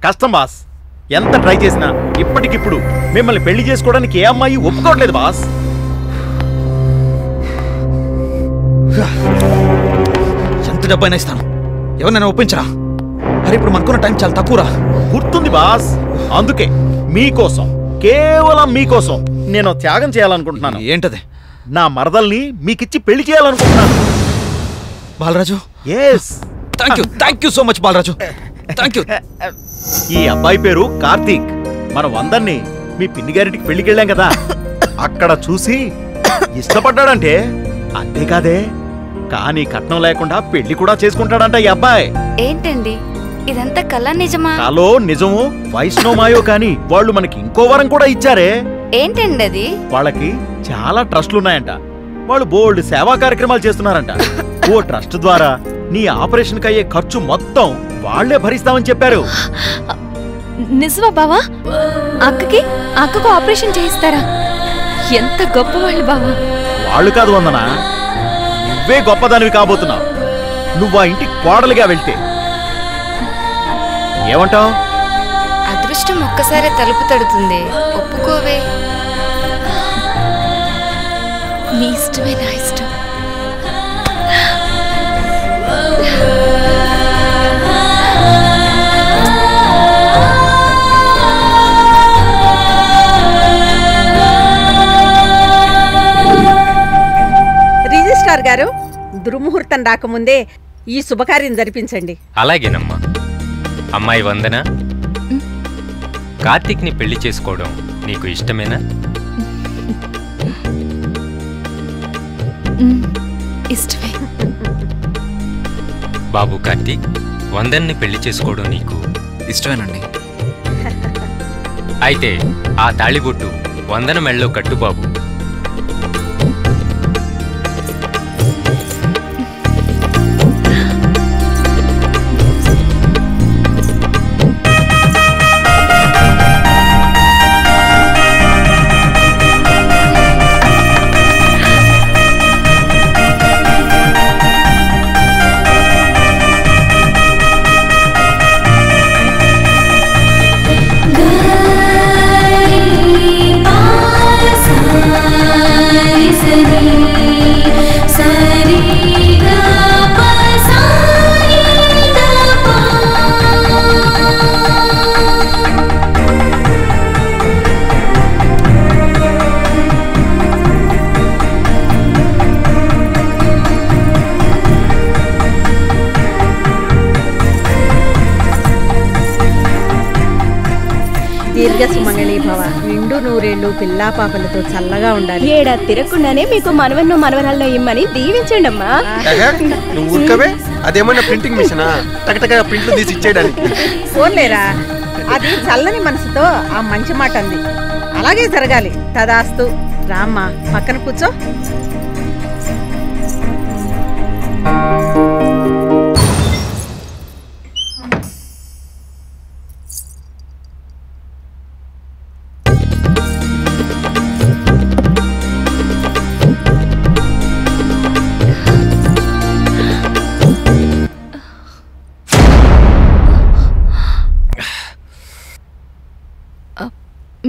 కష్టం బాస్. ఎంత ట్రై చేసినా ఇప్పటికిప్పుడు మిమ్మల్ని పెళ్లి చేసుకోవడానికి ఏ అమ్మాయి ఒప్పుకోవట్లేదు బాస్. ఎంత డబ్బైనా ఇస్తాను, ఎవరినైనా ఒప్పించరా. అరే ఇప్పుడు మనకున్న టైం చాలా తక్కువరా. గుర్తుంది బాస్, అందుకే మీకోసం, కేవలం మీకోసం నేను త్యాగం చేయాలనుకుంటున్నాను. ఏంటది? నా మరదల్ని మీకిచ్చి పెళ్లి చేయాలనుకుంటున్నాను. Balaraju, yes, thank you so much Balaraju, thank you. ఈ అబ్బాయి పేరు కార్తీక్. మనం అందరినీ మీ పిన్ని గారింటికి పెళ్లికి వెళ్ళాం కదా, అక్కడ చూసి ఇష్టపడ్డాడంటే. అంతేకాదే కానీ కట్నం లేకుండా పెళ్లి కూడా చేసుకుంటాడంట ఈ అబ్బాయి. ఏంటండి ఇదంతా కళ నిజమా? కలో నిజమో వైష్ణవమాయో కానీ వాళ్ళు మనకి ఇంకో వరం కూడా ఇచ్చారే. ఏంటండి అది? వాళ్ళకి చాలా ట్రస్టులున్నాయంట. వాళ్ళు బోల్డ్ సేవా కార్యక్రమాలు చేస్తున్నారంట. ఓ ట్రస్ట్ ద్వారా నీ ఆపరేషన్ కి అయ్యే ఖర్చు మొత్తం వాళ్లే భరిస్తామని చెప్పారు. నిజమా బావా? అక్కకు ఆపరేషన్ చేయిస్తారా? ఎంత గొప్ప వాళ్ళు బావా. వాళ్ళు కాదు వందన, నువ్వే గొప్పదానివి కాబోతున్నావు. నువ్వు ఆ ఇంటికి కోడలిగా వెళ్తే ఏమంటావు? అదృష్టం ఒక్కసారే తలుపు తడుతుంది, ఒప్పుకోవే. నీ ఇష్టమే నా ఇష్టం. రిజిస్ట్రార్ గారు, దుర్ముహూర్తం రాకముందే ఈ శుభకార్యం జరిపించండి. అలాగేనమ్మా. అమ్మాయి వందన, కార్తీక్ ని పెళ్లి చేసుకోవడం నీకు ఇష్టమేనా? ఇష్టమే. బాబు కార్తీక్, వందన్ని పెళ్లి చేసుకోవడం నీకు ఇష్టమేనండి. అయితే ఆ తాళిబొట్టు వందన మెళ్ళలో కట్టు బాబు. దీర్ఘ సుమంగళి భవ, నిండు నూరేళ్లు పిల్లా పాపలతో చల్లగా ఉండాలి. ఏడా తిరగకుండానే మీకు మనవన్నో మనవరాల్లో ఇమ్మని దీవించండి అమ్మా. నువ్వు ఊరుకవే, అదేమన్నా ప్రింటింగ్ మిషనా టకటక ప్రింట్లు తీసి ఇచ్చేయడానికి? ఫోన్లేరా, అది చల్లని మనసుతో ఆ మంచి మాట అంది. అలాగే జరగాలి. తదాస్తు. రామ్మా, పక్కన కూర్చో.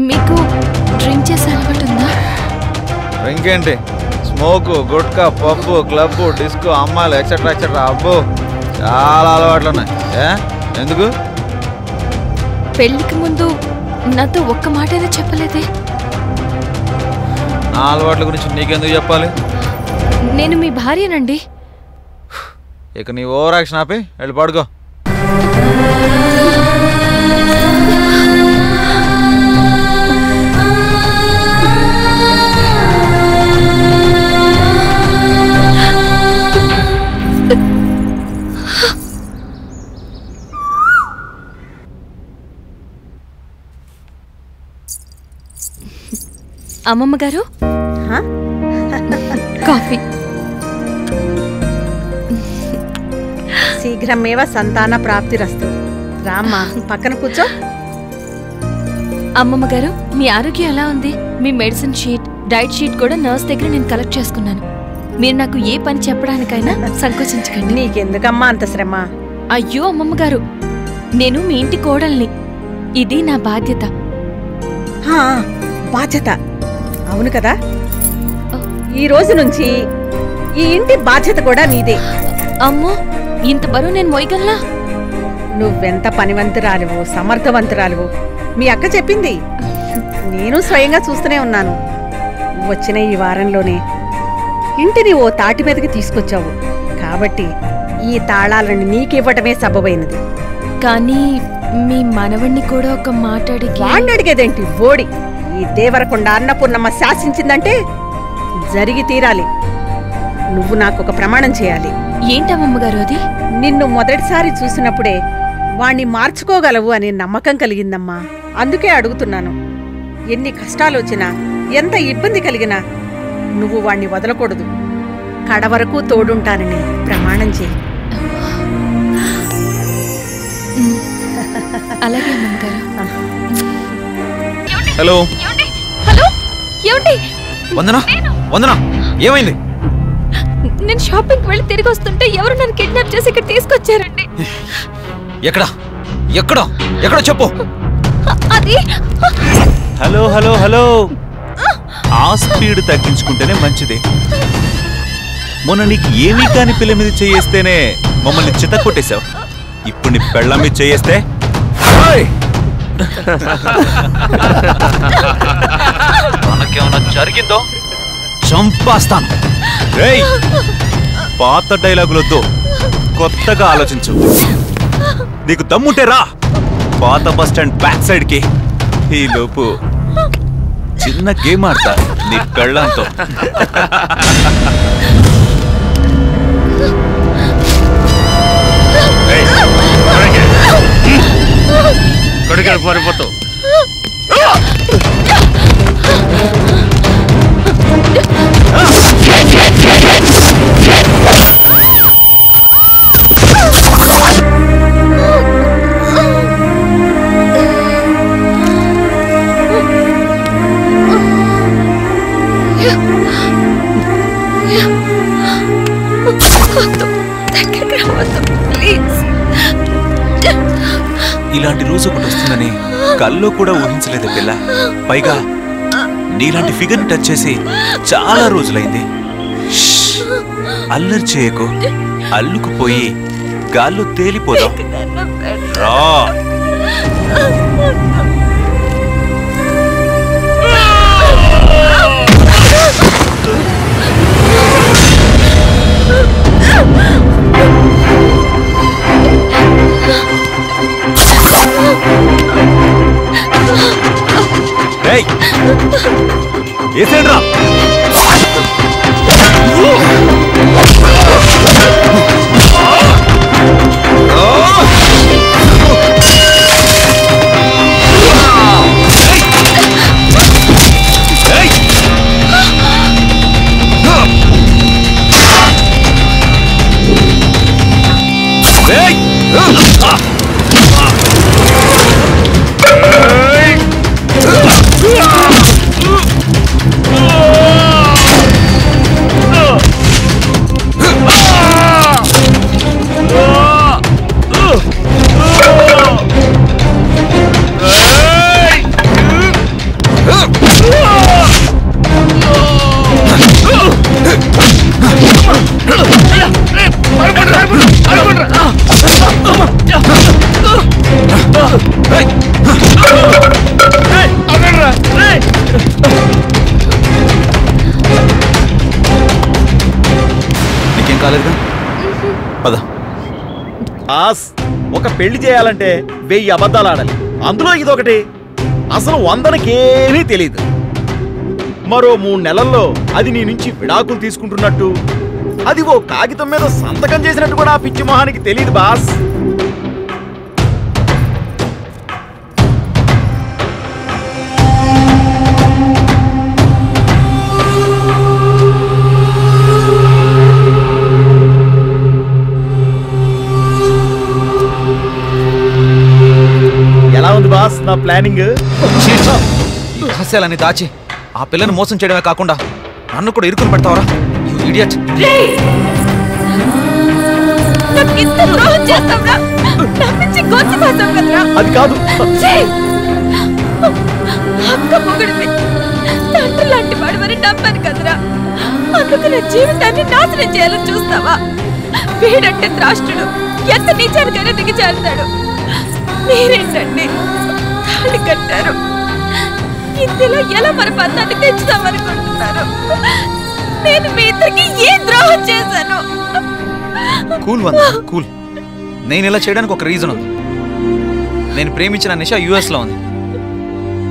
మీకు డ్రింక్ చేసే అలవాటు ఉందా? డ్రింక్ ఏంటి, smoke, gutka, pub, club, disco, అమ్మాయిలు ఎక్సెట్రా ఎక్సెట్రా. అబ్బో, చాలా అలవాట్లు ఉన్నాయి. ఎందుకు? పెళ్లికి ముందు నాతో ఒక్క మాటైనా చెప్పలేదే. నా అలవాట్ల గురించి నీకెందుకు చెప్పాలి? నేను మీ భార్యనండి. ఇక నీ ఓవర్ యాక్షన్ ఆపి వెళ్ళి పడుకో. అమ్మమ్మ గారు, కాఫీ. శీఘ్రమేవ సంతాన ప్రాప్తిరస్తు. రామ్మా, పక్కన కూర్చో. అమ్మమ్మ గారు, మీ ఆరోగ్యం ఎలా ఉంది? మీ మెడిసిన్ షీట్, డైట్ షీట్ కూడా నర్స్ దగ్గర నేను కలెక్ట్ చేసుకున్నాను. మీరు నాకు ఏ పని చెప్పడానికైనా సంకోచించకండి. నీకెందుకమ్మా అంత శ్రమ? అయ్యో అమ్మమ్మ గారు, నేను మీ ఇంటి కోడల్ని. ఇది నా బాధ్యత. హా, బాధ్యత. అవును కదా, ఈ రోజు నుంచి ఈ ఇంటి బాధ్యత కూడా నీదే. అమ్మో, ఇంత బరువు నేను మోయగలనా? నువ్వెంత పనివంతురాలివో సమర్థవంతురాలివో మీ అక్క చెప్పింది. నేను స్వయంగా చూస్తూనే ఉన్నాను. వచ్చిన ఈ వారంలోనే ఇంటిని ఓ తాటి మీదకి తీసుకొచ్చావు. కాబట్టి ఈ తాళాలను నీకివ్వటమే సబబైనది. కానీ మీ మనవణ్ణి కూడా ఒక మాట అడిగి. వాణ్ణడిగేదేంటి బోడి? ఈ దేవరకొండ అన్నపూర్ణమ్మ శాసించిందంటే జరిగి తీరాలి. నువ్వు నాకొక ప్రమాణం చేయాలి. ఏంటమ్మగారు అది? నిన్ను మొదటిసారి చూసినప్పుడే వాణ్ణి మార్చుకోగలవు అనే నమ్మకం కలిగిందమ్మా. అందుకే అడుగుతున్నాను. ఎన్ని కష్టాలొచ్చినా, ఎంత ఇబ్బంది కలిగినా నువ్వు వాణ్ణి వదలకూడదు. కడవరకు తోడుంటానని ప్రమాణం చేయి. అలాగే అమ్మగారు. హలో హలో, ఏమండి? వందనా, వందనా, ఏమైంది? నేను షాపింగ్కి వెళ్ళి తిరిగి వస్తుంటే ఎవరు నన్ను కిడ్నాప్ చేసి ఇక్కడ తీసుకొచ్చారండి. ఎక్కడా ఎక్కడా ఎక్కడో చెప్పు. అది హలో హలో హలో, ఆ స్పీడ్ తగ్గించుకుంటేనే మంచిది. మొన్న నీకు ఏమీ కాని పిల్ల మీద చేయేస్తేనే మమ్మల్ని చిత్త కొట్టేశావు. ఇప్పుడు నీ పెళ్ళ మీద చేయేస్తే మనకేమన్నా జరిగిందో చంపేస్తాను. రేయ్, పాత డైలాగులొద్దు, కొత్తగా ఆలోచించు. నీకు దమ్ముంటే రా పాత బస్ స్టాండ్ బ్యాక్ సైడ్ కి. ఈ లోపు చిన్న గేమ్ ఆడతా నీ పెళ్ళంతో. కొడుకు పారిపోతావు. ఇలాంటి రోజు ఒకటి వస్తుందని కల్లో కూడా ఊహించలేదు పిల్ల. పైగా నీలాంటి ఫిగర్ని టచ్ చేసి చాలా రోజులైంది. అల్లరి చేయకు, అల్లుకుపోయి గాల్లో తేలిపోదాం రా. ఏసేండ్రా నీకేం కాలేదుగా? పద. ఒక పెళ్లి చేయాలంటే 1000 అబద్ధాలు ఆడాలి. అందులో ఇదొకటి. అసలు వందనకేమీ తెలీదు. మరో 3 నెలల్లో అది నీ నుంచి విడాకులు తీసుకుంటున్నట్టు, అది ఓ కాగితం మీద సంతకం చేసినట్టు కూడా ఆ పిచ్చి మొహానికి తెలియదు బాస్. ఎలా ఉంది బాస్ నా ప్లానింగ్? ఈ రహస్యాలన్నీ దాచి ఆ పిల్లని మోసం చేయడమే కాకుండా నన్ను కూడా ఇరుకుని పెడతావరా? You idiot. నాకు ఇంత ద్రోహం చేస్తావరా? నా నుంచి గోచి పాసావు కదరా? అది కాదు. అక్క మొగుడివి, తండ్రి లాంటి వాడివని నమ్మాను కదరా. అందుకు నా జీవితాన్ని నాశనం చేయాలని చూస్తావా? వీడంటే త్రాష్టుడు, ఎంత నీచానికైనా దిగజారుతాడు. మీరేంటండి తాళి కట్టారు, ఇందులో ఎలా మన బంధాన్ని తెచ్చుదామనుకుంటున్నారు? నేను మీ ఇద్దరికి ఏ ద్రోహం చేశాను? కూల్ వందన, కూల్. నేను ఇలా చేయడానికి ఒక రీజన్ ఉంది. నేను ప్రేమించిన నిషా US లో ఉంది.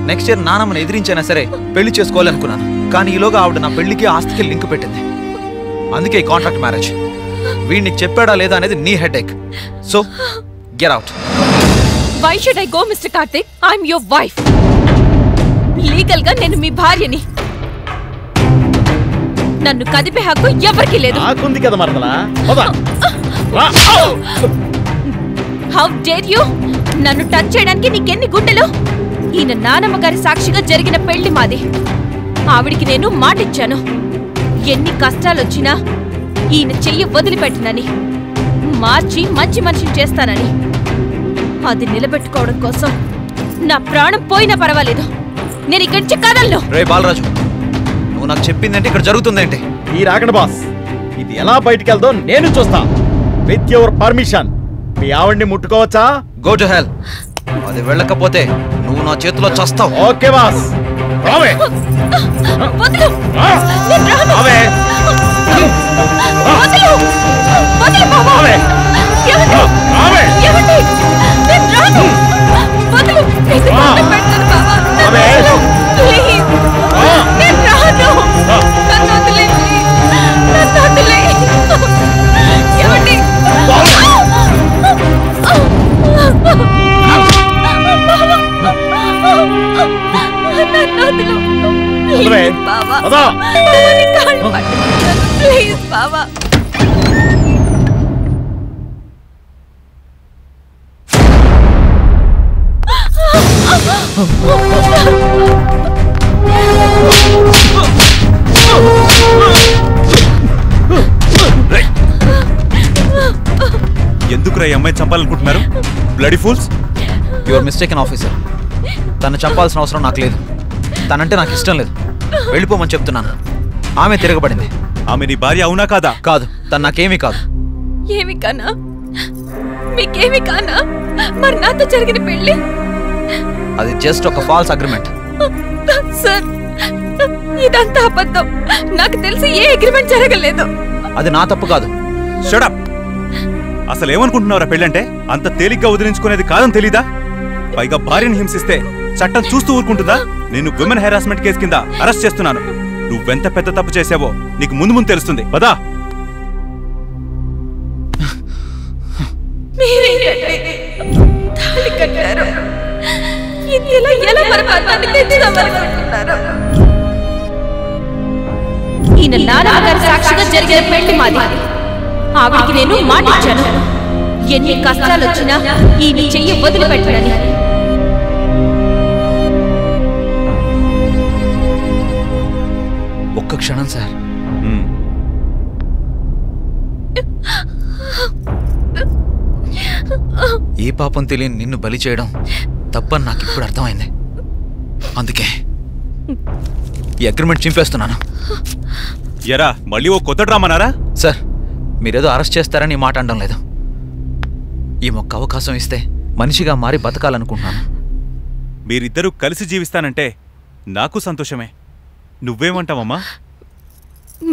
నెక్స్ట్ ఇయర్ నానమ్మని ఎదిరించైనా సరే పెళ్లి చేసుకోవాలనుకున్నాను. కానీ ఈలోగా ఆవిడ నా పెళ్లికి ఆస్తికి లింక్ పెట్టింది. అందుకే ఈ కాంట్రాక్ట్ మ్యారేజ్. వీడు నీకు చెప్పాడా లేదా అనేది నీ headache. So get out. Why should I go, Mr. Karthik? I'm your wife. Legal గా నేను మీ భార్యని. నన్ను కదిపే హక్కు ఎవరికీ లేదు. నాకుంది కదా మరదలా. How dare you? నన్ను టచ్ చేయడానికి నీకెన్ని గుండెలు? ఈయన నానమ్మ గారి సాక్షిగా జరిగిన పెళ్లి మాది. ఆవిడికి నేను మాటిచ్చాను, ఎన్ని కష్టాలొచ్చినా ఈయన చెయ్యి వదిలిపెట్టనని, మార్చి మంచి మనిషిని చేస్తానని. అది నిలబెట్టుకోవడం కోసం నా ప్రాణం పోయినా పర్వాలేదు, నేను ఇక్కడి నుంచి కదలను. రే బాలరాజు, నువ్వు నాకు చెప్పిందంటే ఇక్కడ జరుగుతుందేంటి? ఈ రాకండి బాస్, ఇది ఎలా బయటికి వెళ్దో నేను చూస్తా. విత్ యువర్ పర్మిషన్ మీ ఆవిడ్ని ముట్టుకోవచ్చా? Go to hell. అది వెళ్ళకపోతే నువ్వు నా చేతిలో చస్తావు. Okay boss. రావే. వదిలు. నేను రాను. రావే. వదిలు. వదిలు బాబా. రావే. ఏమండి? రావే. ఏమండి? నేను రాను. వదిలు. ఇది దండం పెడతాను బాబా. రావే. ప్లీజ్. నేను రాను. నన్ను వదిలేయండి. నన్ను వదిలేయండి. ఏమండి? ప్లీజ్ బాబా. ఎందుకురా ఈ అమ్మాయి చంపాలనుకుంటున్నారు? Bloody fools. Your mistake officer. తను చంపాల్సిన అవసరం నాకు లేదు. తనంటే నాకు ఇష్టం లేదు. వెళ్ళిపోమని చెప్తున్నాను. ఆమె తిరగబడింది. ఆమె నీ భార్య అవునా కాదా? కాదు, తను నాకేమీ కాదు. ఏమి కానా? మీకేమి కానా? మరి నాతో జరిగిన పెళ్లి అది జస్ట్ ఒక ఫాల్స్ అగ్రిమెంట్. సార్, ఇదంతా అబద్ధం. నాకు తెలిసి ఏ అగ్రిమెంట్ జరగలేదు. అది నా తప్పు కాదు. Shut up. అసలు ఏమనుకుంటున్నావురా పెళ్ళంటే? అంత తేలిగ్గా వదిలించుకునేది కాదని తెలీదా? పైగా భార్యను హింసిస్తే చట్టం చూస్తూ ఊరుకుంటుందా? నేను విమెన్ హెరాస్మెంట్ కేసు కింద అరెస్ట్ చేస్తున్నాను. నువ్వెంత పెద్ద తప్పు చేసావో నీకు ముందు ముందు తెలుస్తుంది. పదా. తాళి కట్టారు, ఇందులో ఎలా మరి బంధాన్ని తెచ్చుదామనుకుంటున్నారు? ఈయన నానమ్మ గారి సాక్షిగా జరిగిన పెళ్లి మాది. ఆవిడికి నేను మాటిచ్చాను, ఎన్ని కష్టాలు వచ్చినా ఈయన చెయ్యి వదిలిపెట్టనని. ఒక్క క్షణం సార్. ఏ పాపం తెలియని నిన్ను బలి చేయడం తప్పని నాకు ఇప్పుడు అర్థమైంది. అందుకే ఈ అగ్రిమెంట్ చింపేస్తున్నాను. ఎరా మళ్ళీ ఓ కొత్త డ్రామానారా? సార్, మీరేదో అరెస్ట్ చేస్తారని మాట అనడం లేదు. ఈ మొక్క అవకాశం ఇస్తే మనిషిగా మారి బతకాలనుకుంటున్నాను. మీరిద్దరూ కలిసి జీవిస్తానంటే నాకు సంతోషమే. నువ్వేమంటావమ్మా?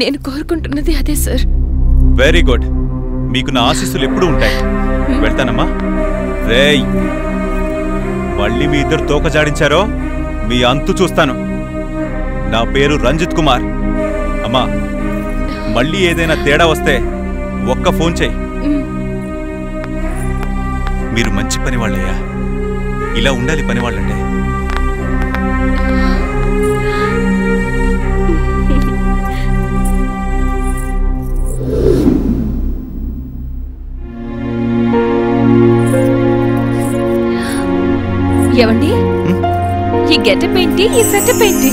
నేను కోరుకుంటున్నది అదే సార్. Very good. మీకు నా ఆశీస్సులు ఎప్పుడూ ఉంటాయి. వెళ్తానమ్మా. రేయ్, మళ్ళీ మీ ఇద్దరు తోక జాడించారో మీ అంతు చూస్తాను. నా పేరు రంజిత్ కుమార్. అమ్మా, మళ్ళీ ఏదైనా తేడా వస్తే ఒక్క ఫోన్ చేయి. మీరు మంచి పనివాళ్ళయ్యా. ఇలా ఉండాలి పనివాళ్ళంటే. ఏవండి, ఈ గెటప్ ఏంటి, ఈ సెటప్ ఏంటి?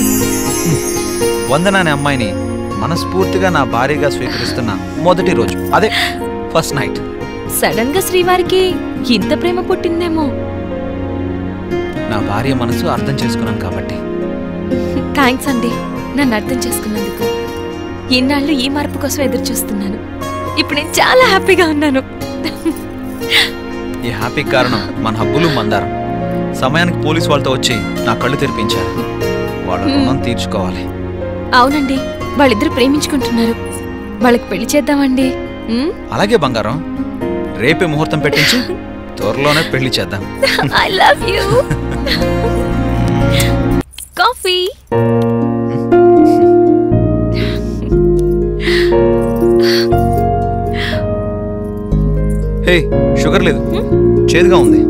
వందనానే అమ్మాయిని మనస్ఫూర్తిగా నా భార్యగా స్వీకరిస్తున్న మొదటి రోజు, అదే ఫస్ట్ నైట్. సడన్ గా శ్రీవారికి ఇంత ప్రేమ పుట్టిందేమో. నా భార్య మనసు అర్థం చేసుకున్నాను కాబట్టి. థ్యాంక్స్ అండి నన్ను అర్థం చేసుకున్నందుకు. ఇన్నాళ్ళు ఈ మార్పు కోసం ఎదురు చూస్తున్నాను. ఇప్పుడు నేను చాలా హ్యాపీగా ఉన్నాను. ఈ హ్యాపీ కారణం మన హబ్బులు మందారం. సమయానికి పోలీసు వాళ్ళతో వచ్చి నా కళ్ళు తెరిపించారు. వాళ్ళ రుణం తీర్చుకోవాలి. అవునండి, వాళ్ళిద్దరు ప్రేమించుకుంటున్నారు. వాళ్ళకి పెళ్లి చేద్దామండి. అలాగే బంగారం, రేపే ముహూర్తం పెట్టించి త్వరలోనే పెళ్లి చేద్దాం. I love you. Coffee. Hey, sugar లేదు, చేదుగా ఉంది.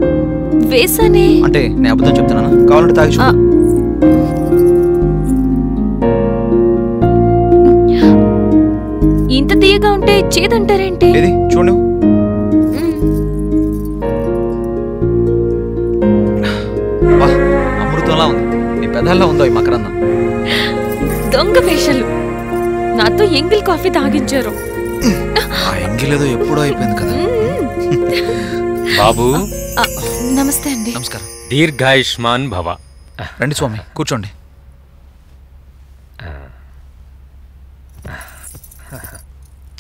వేసానే. అంటే నేను అబద్ధం చెప్తున్నానా? కావాలంటే తాగి చూడు. ఇంత తీయగా ఉంటే చేదంటారేంటి? ఏది చూడు. అమృతంలా ఉంది. నీ పెదాల్లో ఉందో ఈ మకరందం. దొంగ వేషాలు. నాతో ఎంగిల్ కాఫీ తాగించారు. ఆ ఎంగిలేదో ఎప్పుడో అయిపోయింది కదా. బాబు నమస్తే అండి. నమస్కారం. దీర్ఘాయుష్మాన్ భవ. రండి స్వామి, కూర్చోండి.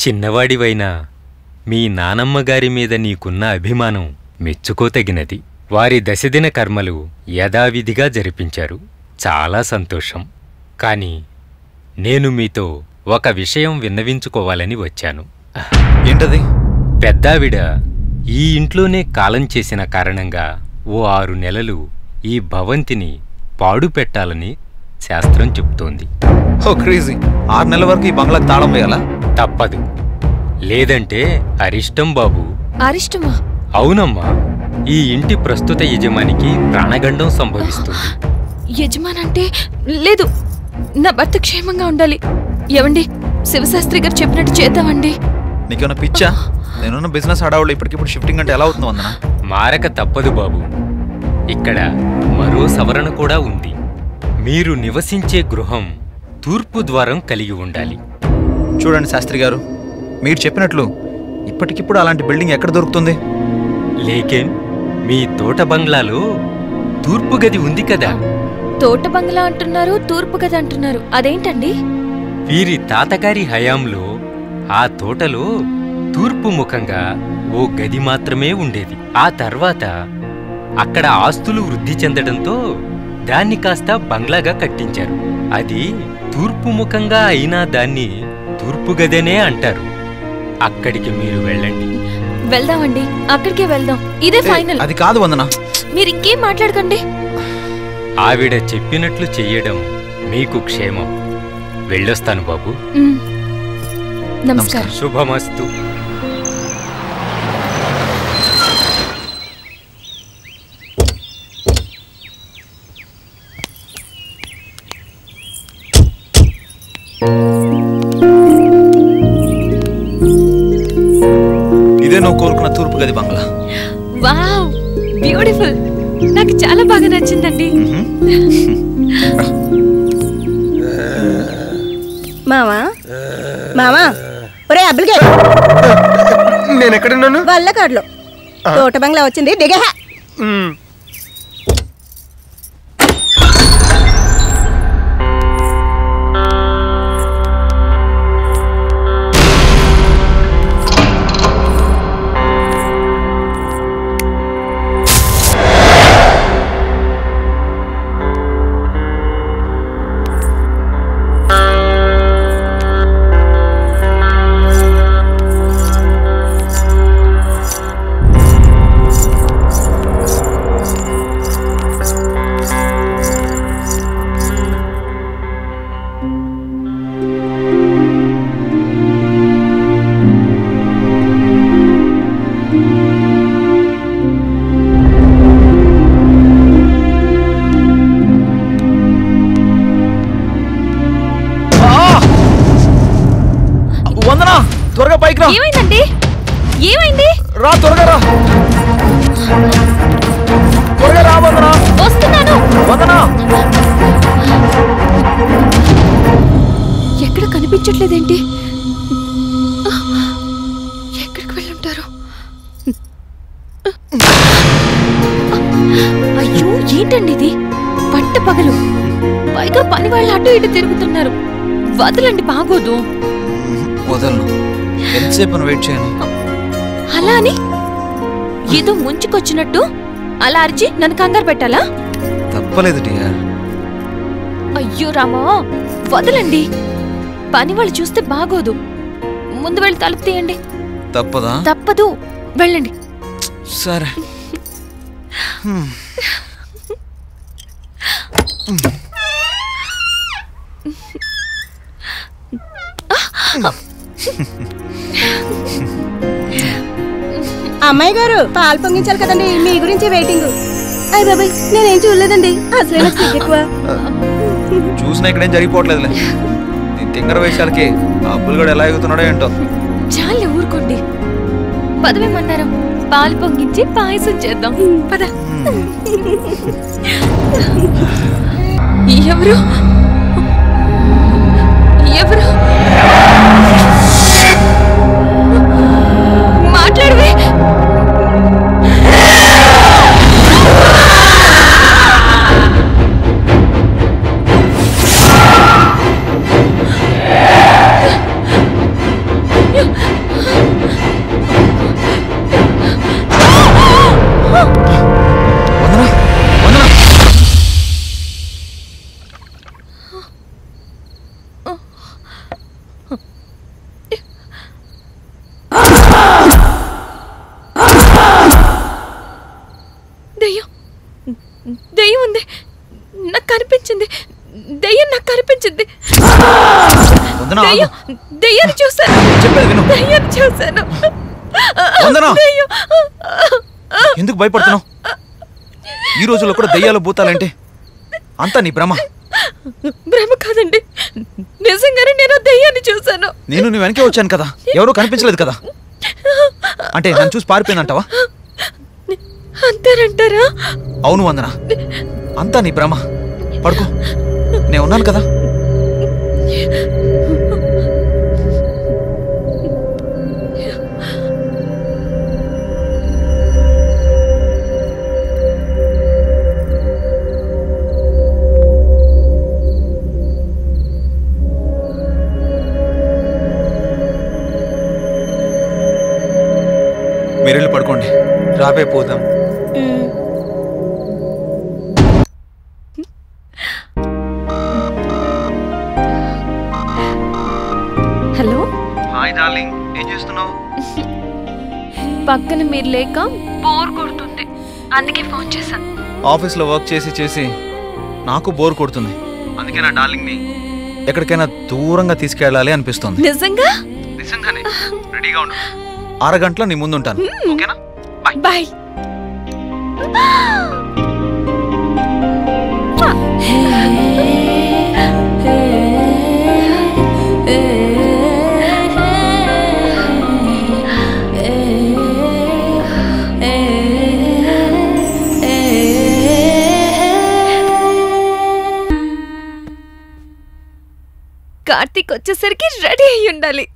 చిన్నవాడివైనా మీ నానమ్మ గారి మీద నీకున్న అభిమానం మెచ్చుకోతగినది. వారి దశదిన కర్మలు యథావిధిగా జరిపించారు. చాలా సంతోషం. కాని నేను మీతో ఒక విషయం విన్నవించుకోవాలని వచ్చాను. ఏంటది? పెద్దావిడ ఈ ఇంట్లోనే కాలం చేసిన కారణంగా ఓ 6 నెలలు ఈ భవంతిని పాడు పెట్టాలని శాస్త్రం చెప్తోంది. ఓ క్రేజీ! 6 నెలల వరకు ఈ బంగ్లాకి తాళం వేయాలా? తప్పదు. లేదంటే అరిష్టం బాబు. అరిష్టమా? అవునమ్మా. ఈ ఇంటి ప్రస్తుత యజమానికి ప్రాణగండం సంభవిస్తుంది. యజమానంటే లేదు, నా భర్త క్షేమంగా ఉండాలి. ఏవండి, శివశాస్త్రి గారు చెప్పినట్టు చేద్దామండి. నీకేమైనా పిచ్చా? నేనున్న బిజినెస్ హడావుళ్ళు ఇప్పటికిప్పుడు షిఫ్టింగ్ అంటే ఎలా అవుతుంది వందనా? మారక తప్పదు బాబు. ఇక్కడ మరో సవరణ కూడా ఉంది. మీరు నివసించే గృహం తూర్పు ద్వారం కలిగి ఉండాలి. చూడండి శాస్త్రి గారు, మీరు చెప్పినట్లు ఇప్పటికిప్పుడు అలాంటి బిల్డింగ్ ఎక్కడ దొరుకుతుంది? లేకేన్ మీ తోట బంగ్లాలో తూర్పు గది ఉంది కదా. తోట బంగ్లా అంటున్నారు, తూర్పు గది అంటున్నారు. అదేంటండి? వీరి తాతగారి హయాంలో ఆ తోటలో తూర్పు ముఖంగా ఓ గది మాత్రమే ఉండేది. ఆ తర్వాత అక్కడ ఆస్తులు వృద్ధి చెందడంతో దాన్ని కాస్త బంగ్లాగా కట్టించారు. అది తూర్పు ముఖంగా అయినా దాన్ని తూర్పు గదనే అంటారు. అక్కడికి మీరు వెళ్ళండి. వెళ్దామండి, అక్కడికే వెళ్దాం. ఇదే ఫైనల్. అది కాదు వందనా. మీరు ఇంకేం మాట్లాడకండి. ఆవిడ చెప్పినట్లు చెయ్యడం మీకు క్షేమం. వెళ్ళొస్తాను బాబు. నమస్కారం. శుభమస్తు. ఇదే నువ్వు కోరుకున్న తూర్పు గది బంగ్లా. Wow, beautiful. నాకు చాలా బాగా నచ్చిందండి. మావా మావా, ఒరే అబ్బులకే, నేను ఎక్కడున్నాను? వల్లకాడులో తోట బంగ్లా వచ్చింది, దిగే. వందనా, త్వరగా పైకి రా. ఏమైందండి? ఏమైంది? రా, త్వరగా రా. త్వరగా రా వందనా. వస్తున్నాను. వందనా, ఎక్కడ కనిపించట్లేదేంటి? ఎక్కడికి వెళ్ళుంటారు? అయ్యో, ఏంటండి ఇది? పట్ట పగలు పైగా పని వాళ్ళు అటు ఇటు తిరుగుతున్నారు. వదలండి, బాగోదు. వదలను. ఎంతసేపు వెయిట్ చేయను? అలా అని ఏదో ముంచుకొచ్చినట్టు అలా అరిచి నన్ను కంగారు పెట్టాలా? తప్పలేదు డియర్. అయ్యో రామా, వదలండి. పని వాళ్ళు చూస్తే బాగోదు. ముందు వెళ్ళి తలుపు తీయండి. తప్పదా? తప్పదు, వెళ్ళండి. సరే. అమ్మాయి గారు పాలు పొంగించాలి కదండి, మీ గురించి వెయిటింగ్. అయ్య బాబాయ్, నేనేం చూడలేదండి, అసలే నాకు సిగ్గు ఎక్కువ. చూసినా ఇక్కడేం జరిగిపోవట్లేదులే. నీ తింగర వేషాలకి ఆ అబ్బులు ఎలా ఎగుతున్నాడో ఏంటో. చాలా ఊరుకోండి. పదవేమన్నారు? పాలు పొంగించి పాయసం చేద్దాం. పద. ఎవరు ఎవరు మాట్లాడవే? దెయ్యం ఉంది, నాకు కనిపించింది. దెయ్యం నాకు కనిపించింది. దెయ్యాన్ని చూశాను. దెయ్యాన్ని చూశాను. ఎందుకు భయపడుతున్నావు? ఈ రోజుల్లో కూడా దెయ్యాలు భూతాలంటే అంతా నీ భ్రమ. భ్రమ కాదండి, నిజంగానే నేను దెయ్యాన్ని చూశాను. నేను నీ వెనకే వచ్చాను కదా, ఎవరో కనిపించలేదు కదా. అంటే నన్ను చూసి పారిపోయిందంటావా? అంతేనంటారా? అవును వందన, అంతా నీ భ్రమ. పడుకో, నేను ఉన్నాను కదా. మీరు వెళ్ళి పడుకోండి, రాబే పోదాం. హలో. హాయ్ డార్లింగ్, ఏం చేస్తున్నావు? పక్కన మీరు లేక బోర్ కొడుతుంది, అందుకే ఫోన్ చేశాను. ఆఫీస్లో వర్క్ చేసి చేసి నాకు బోర్ కొడుతుంది. అందుకే నా డార్లింగ్ ని ఎక్కడికైనా దూరంగా తీసుకెళ్ళాలి అనిపిస్తుంది. నిజంగా? నిజంగానే. రెడీగా ఉండు, అరగంటలో నీ ముందు ఉంటాను. ఓకేనా? Bye bye. కార్తీక్ వచ్చేసరికి రెడీ అయి ఉండాలి.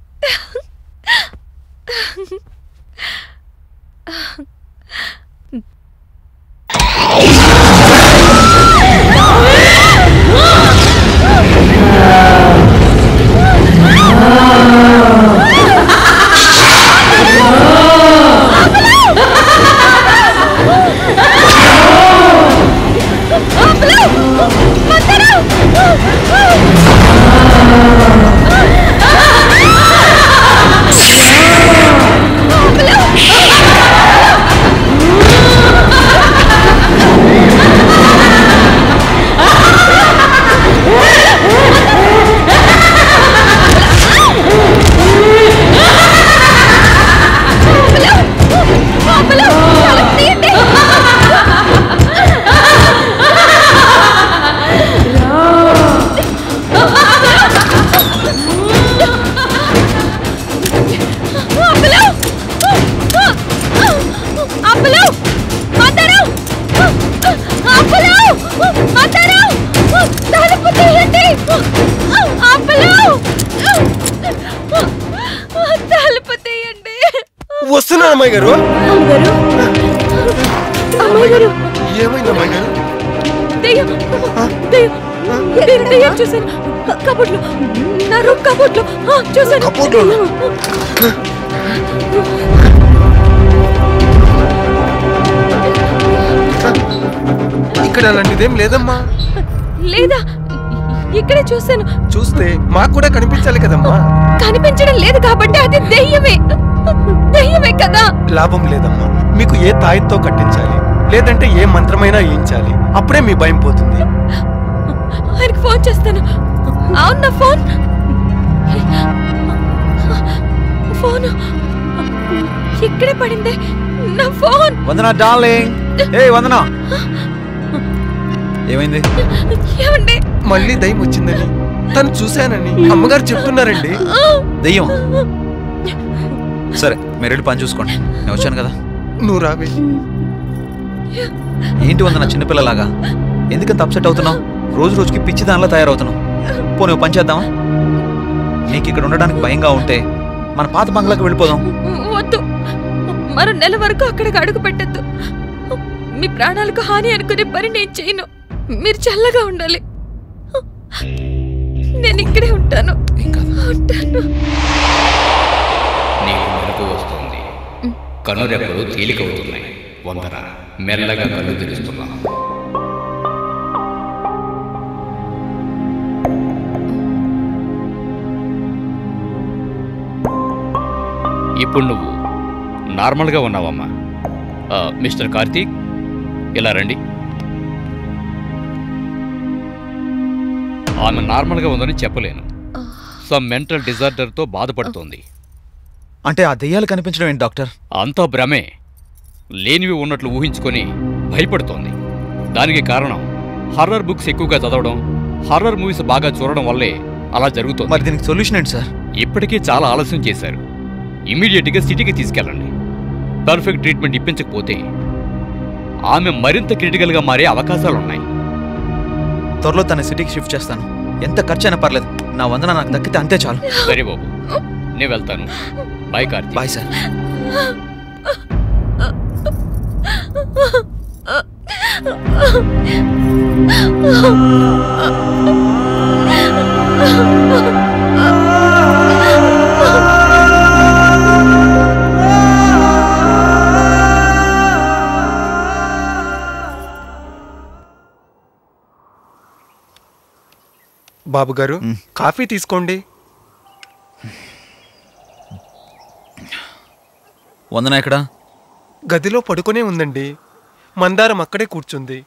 వస్తున్నా అమ్మాయి గారు. అమ్మాయి గారు, ఏమైంది అమ్మాయి గారు? దెయ్యం, దెయ్యం, నేను దయ్యం చూశాను కబోర్డ్లో, నా రూమ్ కబోర్డ్లో చూశాను. ఇక్కడ అలాంటిదేం లేదమ్మా. లేదా? ఇక్కడే చూశాను. చూస్తే మాకు కూడా కనిపించాలి కదమ్మా. కనిపించడం లేదు కాబట్టి అది దయ్యమే. దయ్యమే కదా. లాభం లేదమ్మా. మీకు ఏ తాయితో కట్టించాలి, లేదంటే ఏ మంత్రమైనా వేయించాలి, అప్పుడే మీ భయం పోతుంది. ఆయనకి ఫోన్ చేస్తాను. అవును, నా ఫోన్ ఇక్కడే పడింది. నా ఫోన్. వందనా డార్లింగ్. ఏ వందనా, ఏమైంది? ఏమండి? మళ్ళీ దయ్యం వచ్చిందని తను చూశానని అమ్మగారు చెప్తున్నారండి. దయ్యం? సరే మీరు వెళ్ళి పని చూసుకోండి, నేను వచ్చాను కదా. నువ్వు రావే. ఏంటి వందనా చిన్నపిల్లలాగా ఎందుకంత అప్సెట్ అవుతున్నావు? రోజు రోజుకి పిచ్చి దానిలా తయారవుతున్నావు. పోనీ పని చేద్దామా? నీకు ఇక్కడ ఉండడానికి భయంగా ఉంటే మన పాత బంగ్లాకి వెళ్ళిపోదాం. వద్దు, మరో నెల వరకు అక్కడికి అడుగు పెట్టద్దు. మీ ప్రాణాలకు హాని అనుకునే పని నేను చేయను. మీరు చల్లగా ఉండాలి. నేను ఇక్కడే ఉంటాను. నీకు మెలకు వస్తుంది, కనురెప్పలు తేలికవుతున్నాయి. వందన మెల్లగా కళ్ళు తెరుస్తున్నాను. ఇప్పుడు నువ్వు నార్మల్గా ఉన్నావమ్మా. మిస్టర్ కార్తీక్, ఇలా రండి. ఆమె నార్మల్గా ఉందని చెప్పలేను. సమ్ మెంటల్ డిజార్డర్తో బాధపడుతోంది. అంటే ఆ దెయ్యాలు కనిపించడం ఏంటి డాక్టర్? అంతా భ్రమే. లేనివి ఉన్నట్లు ఊహించుకొని భయపడుతోంది. దానికి కారణం హర్రర్ బుక్స్ ఎక్కువగా చదవడం, హర్రర్ మూవీస్ బాగా చూడడం వల్లే అలా జరుగుతుంది. మరి దీనికి సొల్యూషన్ ఏంటి సార్? ఇప్పటికే చాలా ఆలస్యం చేశారు. ఇమీడియట్గా సిటీకి తీసుకెళ్ళండి. పర్ఫెక్ట్ ట్రీట్మెంట్ ఇప్పించకపోతే ఆమె మరింత క్రిటికల్గా మారే అవకాశాలున్నాయి. త్వరలో తన సిటీకి షిఫ్ట్ చేస్తాను. ఎంత ఖర్చు అయినా పర్లేదు, నా వందన నాకు దక్కితే అంతే చాలు. సరే బాబు, నేను వెళ్తాను. బాయ్ కార్తీక్. Bye sir. బాబు గారు, కాఫీ తీసుకోండి. వందన ఎక్కడా? గదిలో పడుకునే ఉందండి. మందారం అక్కడే కూర్చుంది.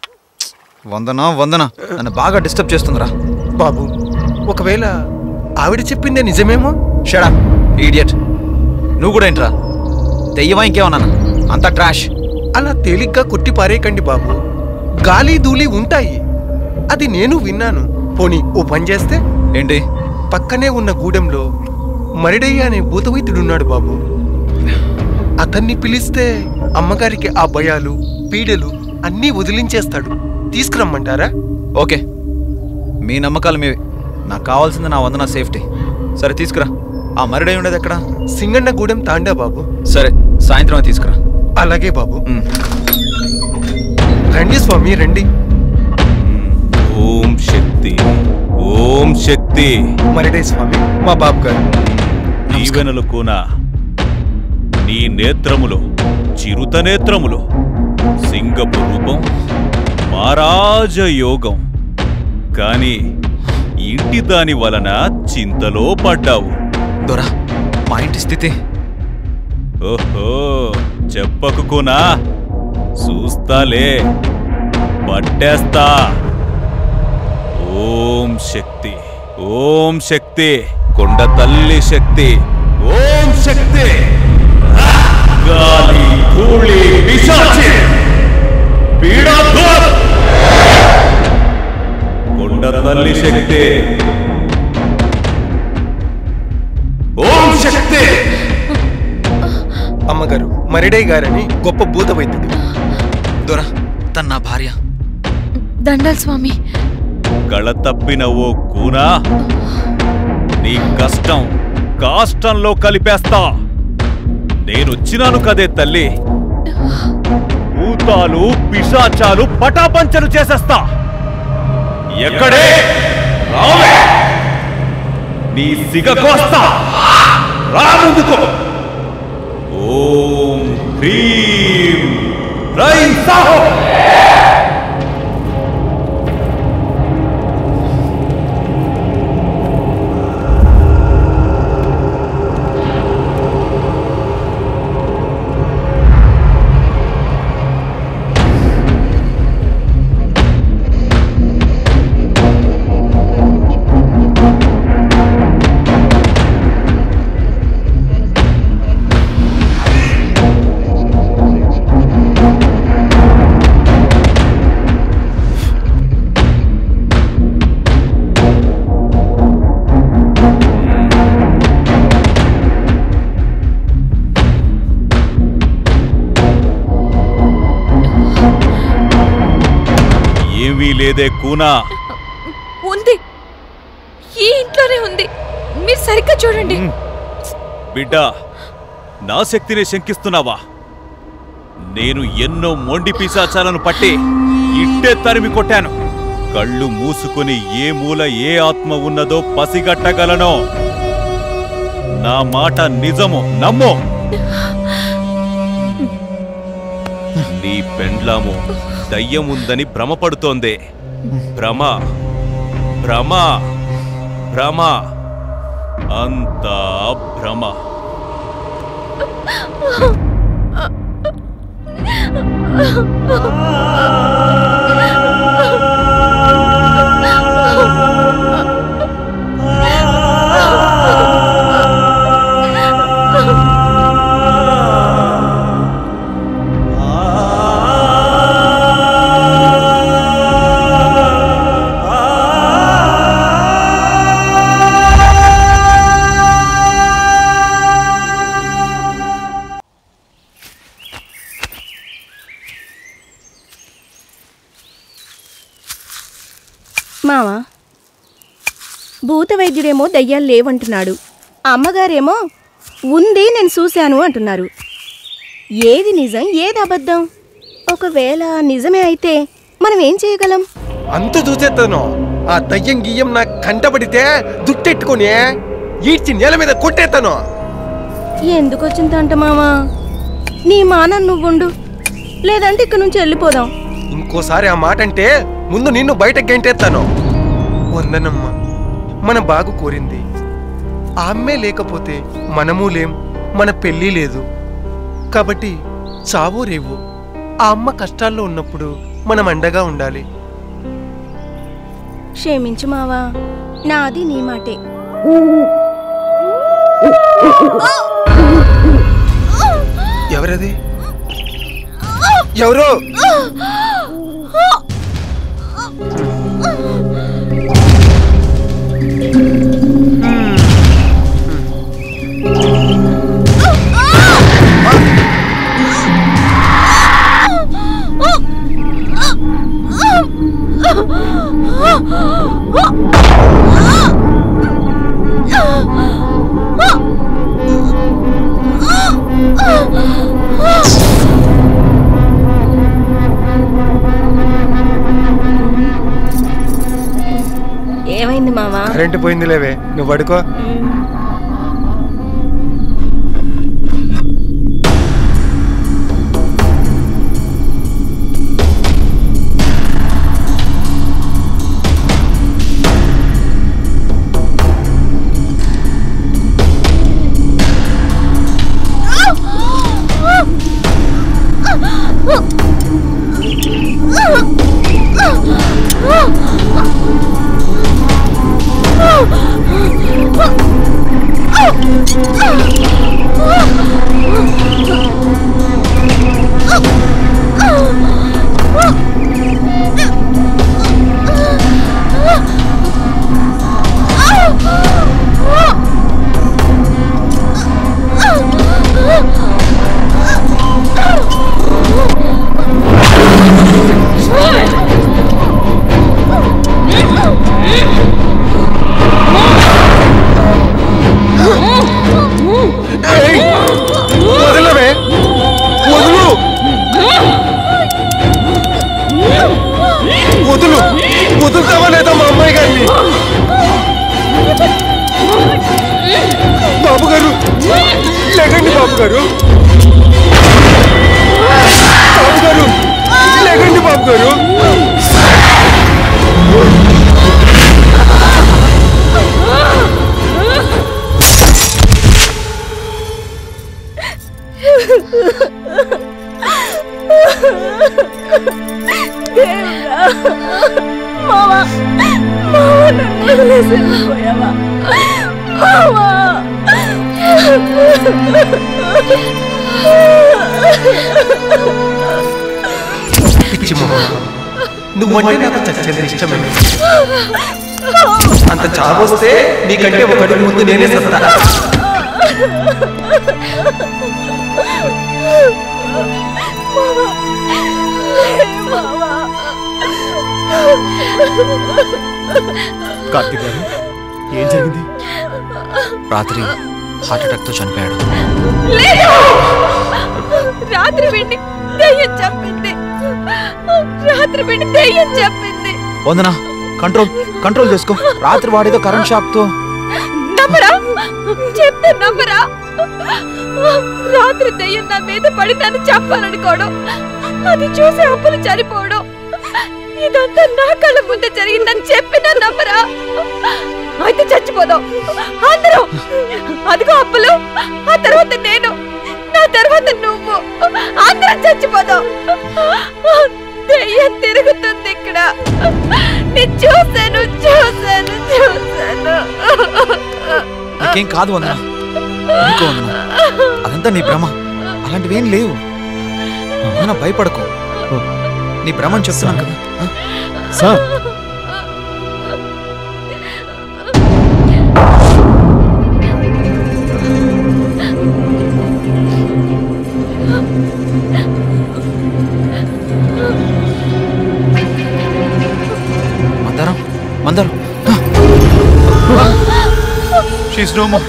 వందన వందన నన్ను బాగా డిస్టర్బ్ చేస్తుందిరా. బాబు, ఒకవేళ ఆవిడ చెప్పిందే నిజమేమో. షడా ఈడియట్. నువ్వు కూడా ఏంట్రా, దెయ్యమా ఇంకేమన్నానా? అంతా ట్రాష్. అలా తేలిగ్గా కొట్టి పారేయకండి బాబు. గాలి ధూళి ఉంటాయి, అది నేను విన్నాను. పోనీ ఓ పని చేస్తే? ఏంటి? పక్కనే ఉన్న గూడెంలో మరిడయ్య అనే భూతవైద్యుడున్నాడు బాబు. అతన్ని పిలిస్తే అమ్మగారికి ఆ భయాలు పీడలు అన్నీ వదిలించేస్తాడు. తీసుకురమ్మంటారా? ఓకే, మీ నమ్మకాలు మీవి. నాకు కావాల్సింది నా వందన సేఫ్టీ. సరే తీసుకురా. ఆ మరిడై ఉండేది ఎక్కడ? సింగన్న గూడెం తాండా బాబు. సరే సాయంత్రం తీసుకురా. అలాగే బాబు. రండి స్వామి, రండి. ఓం శక్తి, ఓం శక్తి. మరిడై స్వామి, మా బాబు గారు. దీవెనలు కూనా. నీ నేత్రములో చిరుత నేత్రములో సింగపు రూపం, మహారాజ యోగం. కాని ఇంటి దాని వలన చింతలో పడ్డావు. దొరా, మా ఇంటి స్థితి. ఓహో, చెప్పకు కూనా. చూస్తాలే, పట్టేస్తా. ఓం శక్తి, ఓం శక్తి. కొండ తల్లి శక్తి. ఓం శక్తి. గాలి ధూళి పిశాచి పీడాధూర్. కొండ తల్లి శక్తి. ఓం శక్తి. అమ్మగారు, మరిడై గారని గొప్ప భూత వైద్యుడు. దొరా, తన నా భార్య. దండాల్ స్వామి. కళ తప్పిన ఓ కూనా, నీ కష్టం కాష్టంలో కలిపేస్తా. నేనొచ్చినాను కదే తల్లి. భూతాలు పిశాచాలు పటాపంచలు చేసేస్తా. ఎక్కడే రావే నీ సిగ కోస్తా రా ముందుకు ఓం హ్రీం రైం సాహో లేదే కూనా ఉంది ఈ ఇంట్లోనే ఉంది మీరు సరిగ్గా చూడండి బిడ్డ నా శక్తిని శంకిస్తున్నావా నేను ఎన్నో మొండి పిశాచాలను పట్టి ఇట్టే తరిమి కొట్టాను కళ్ళు మూసుకుని ఏ మూల ఏ ఆత్మ ఉన్నదో పసిగట్టగలను నా మాట నిజము నమ్ము నీ పెండ్లాము దయ్యముందని భ్రమపడుతోంది భ్రమ భ్రమ భ్రమ అంతా భ్రమ మావా భూత వైద్యుడేమో దయ్యాలు లేవంటున్నాడు అమ్మగారేమో ఉంది నేను చూశాను అంటున్నారు ఏది నిజం ఏది అబద్ధం ఒకవేళ నిజమే అయితే మనం ఏం చేయగలం అంత చూసేస్తాను ఆ దయ్యం గియ్యం నా కంటపడితే దుట్టెట్టుకుని ఈడ్చి నేల మీద కొట్టేస్తాను ఎందుకు వచ్చిందంట మావా నీ మానం నువ్వుండు లేదంటే ఇక్కడ నుంచి వెళ్ళిపోదాం ఇంకోసారి ఆ మాట అంటే ముందు నిన్ను బయటకు గంటేస్తాను వందనమ్మ మన బాగు కోరింది ఆ అమ్మే లేకపోతే మనము లేం మన పెళ్ళి లేదు కాబట్టి చావో రేవో ఆ అమ్మ కష్టాల్లో ఉన్నప్పుడు మనం అండగా ఉండాలి క్షమించు మావా నాది నీ మాటే ఎవరది ఎవరో ఏమైంది మావా కరెంటు పోయింది లేవే నువ్వు పడుకో గారు లేకండి బాబు గారు. మావా మావా నన్ను వదిలేసి వెళ్ళిపోయావా మావా? పిచ్చి మొహ, నువ్వంటే నాకు చచ్చేంత ఇష్టమే. అంత చావొస్తే నీకంటే ఒక అడుగు ముందు నేనే సత్తా. కార్తీక్ గారు ఏం జరిగింది? రాత్రి హార్ట్ అటాక్ తో చనిపోయాడు. లేదు, రాత్రి వెండి దయ్యం చెప్పింది. రాత్రి వెండి దయ్యం చెప్పింది. వందనా, కంట్రోల్ చేసుకో. రాత్రి వాడేదో కరెంట్ షాక్ తో. నమ్మరా? చెప్తే నమ్మరా? రాత్రి దయ్యం నా మీద పడి నన్ను చంపాలనుకోవడం, అది చూసి అప్పులు చనిపోవడం, ఇదంతా నా కళ్ళ ముందే జరిగిందని చెప్పినా నమ్మరా? అయితే చచ్చిపోదాం అందరూ. అదిగో అప్పులు, ఆ తర్వాత నేను, నా తర్వాత నువ్వు, అందరం చచ్చిపోదాం. దయ్యం తిరుగుతుంది ఇక్కడ. నేను చూశాను. నీకేం కాదు వందనా, అదంతా నీ భ్రమ. అలాంటివేం లేవు. భయపడకు, నీ భ్రమని చెప్తున్నాను కదా. Sir Mandaram she's no more.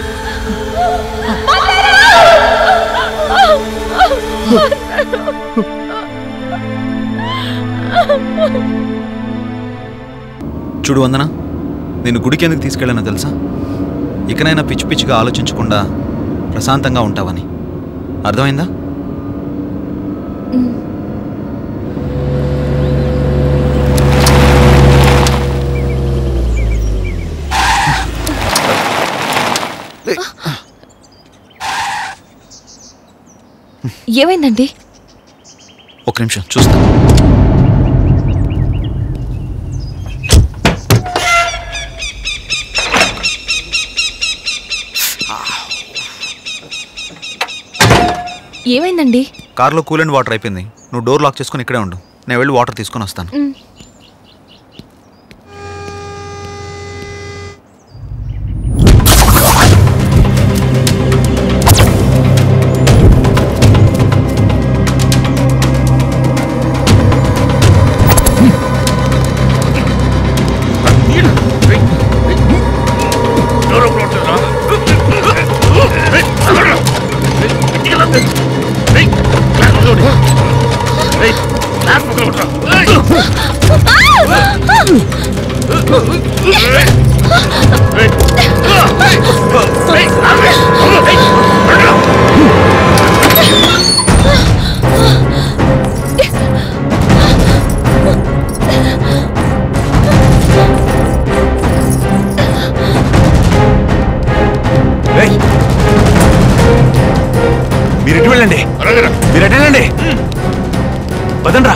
చూడు వందన, నేను గుడికి ఎందుకు తీసుకెళ్ళానో తెలుసా? ఇకనైనా పిచ్చి పిచ్చిగా ఆలోచించకుండా ప్రశాంతంగా ఉంటావని. అర్థమైందా? ఏమైందండి? ఒక నిమిషం చూస్తా. ఏమైందండి? కార్లో కూల్ అండ్ వాటర్ అయిపోయింది. నువ్వు డోర్ లాక్ చేసుకుని ఇక్కడే ఉండు, నేను వెళ్ళి వాటర్ తీసుకొని వస్తాను. మీరు వెళ్ళండి, మీరు వెళ్ళండి, పదండ్రా.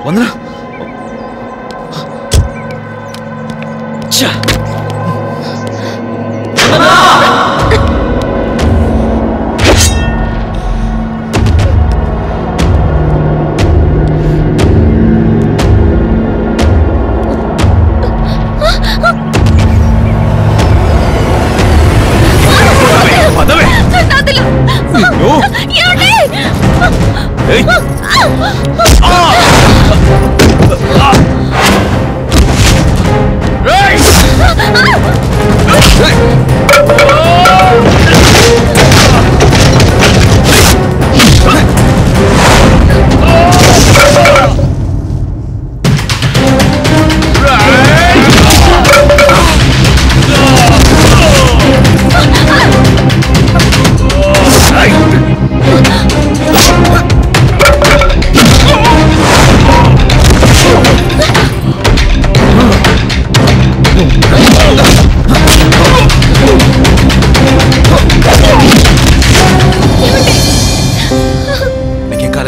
వందనా,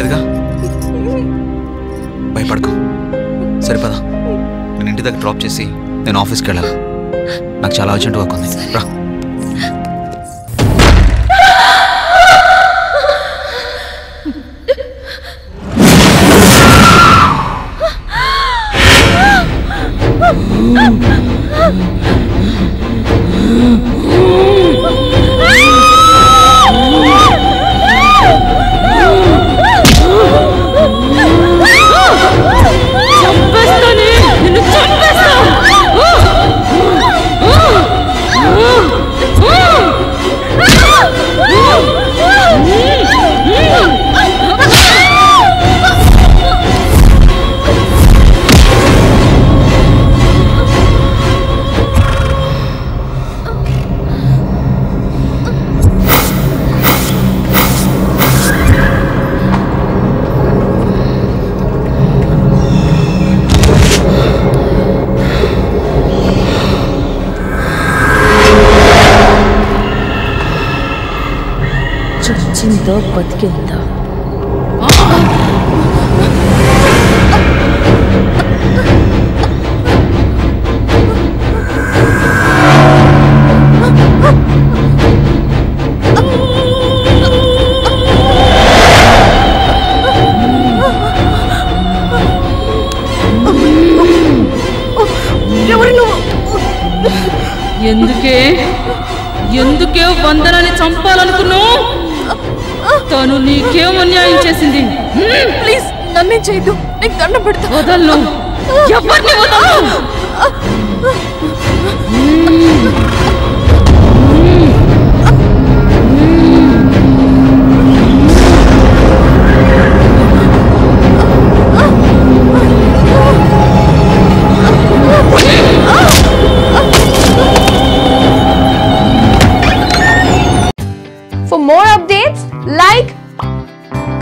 రాలేదుగా, భయపడకు. సరిపదా, నేను ఇంటి దగ్గర డ్రాప్ చేసి నేను ఆఫీస్కి వెళ్ళాలి. నాకు చాలా అర్జెంట్ వర్క్ ఉంది. రా. చచ్చిందో బతికి ఉందా? ఎందుకే వందనాన్ని చంపాలనుకున్నావు? తను నీకేం అన్యాయం చేసింది? ప్లీజ్ నన్నే చేయదు, నీకు దండం పెడతా. వదలను, ఎవరిని వదలను. For more updates, like,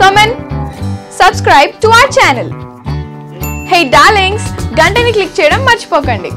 comment, subscribe to our channel. Hey darlings, గంటని click చేయడం మర్చిపోకండి.